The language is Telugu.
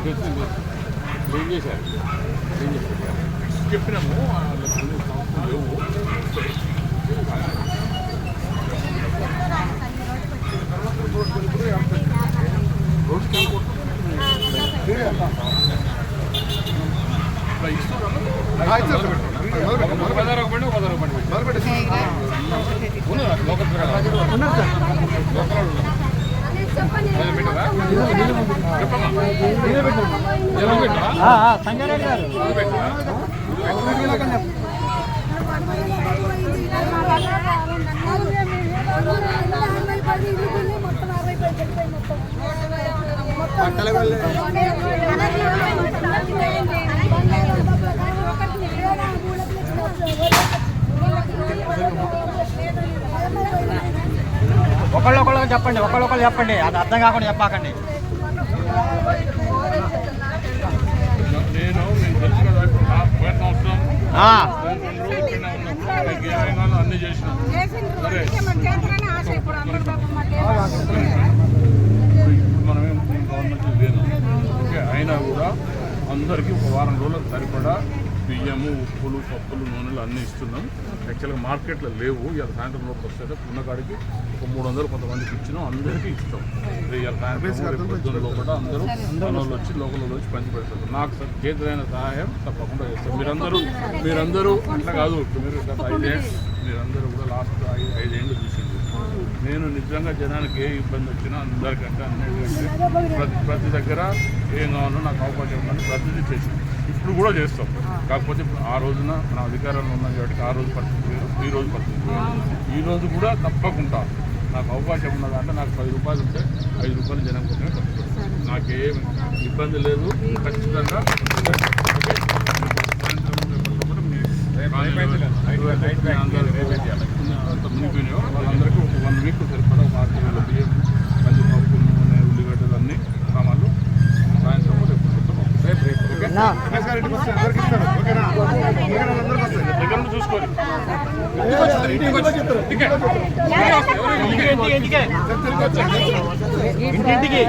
వచ్చింది ఏం చేశారు చెప్పినాము లేవు సంగారెడ్డి గారు ఒకళ్ళొకళ్ళకి చెప్పండి, ఒకళ్ళొకళ్ళు చెప్పండి, అది అర్థం కాకుండా చెప్పాకండి. అన్ని చేసిన మనమేం గవర్నమెంట్ లేదు. ఓకే, అయినా కూడా అందరికీ ఒక వారం రోజులకు సరిపడా బియ్యము, ఉప్పులు, పప్పులు, నూనెలు అన్నీ ఇస్తున్నాం. యాక్చువల్గా మార్కెట్లో లేవు. ఇవాళ సాయంత్రం లోపు వస్తే ఉన్నకాడికి ఒక 300 కొంతమందికి ఇచ్చినాం, అందరికీ ఇస్తాం. ఇవాళ సాయంత్రం పొద్దున్న లోపల అందరూ వాళ్ళు వచ్చి లోకల్ వచ్చి పంచి పెడతారు. నాకు చేతులైన సహాయం తప్పకుండా చేస్తాం. మీరందరూ అట్లా కాదు, మీరు గత 5 ఏళ్ళు మీరందరూ కూడా లాస్ట్ 5 ఏళ్ళు చూసింది. నేను నిజంగా జనానికి ఏ ఇబ్బంది వచ్చినా అందరికంటే అన్నిటికంటే ప్రతి దగ్గర ఏం కావాలో నాకు అవకాశం ఉందని ప్రతిదీ చేసింది. ఇప్పుడు కూడా చేస్తాం. కాకపోతే ఆ రోజున మన అధికారంలో ఉన్నాం కాబట్టి ఆ రోజు పరిస్థితి వేరు, ఈ రోజు పరిస్థితి వేరు. ఈ రోజు కూడా తప్పకుండా నాకు అవకాశం ఉన్నదంటే నాకు 10 రూపాయలు ఉంటే 5 రూపాయలు జనం కోసమే ఖర్చు. నాకేం ఇబ్బంది లేదు. ఖచ్చితంగా మునిగిపోయినాయో వాళ్ళందరికీ ఒక 1 వీక్ సరిపడా ఒక 6 కిలోల బియ్యం, కందిపప్పు, నూనె, ఉల్లిగడ్డలు అన్నీ సామాన్లు సాయంత్రం దగ్గర నుండి చూసుకోవాలి. ఇంటికి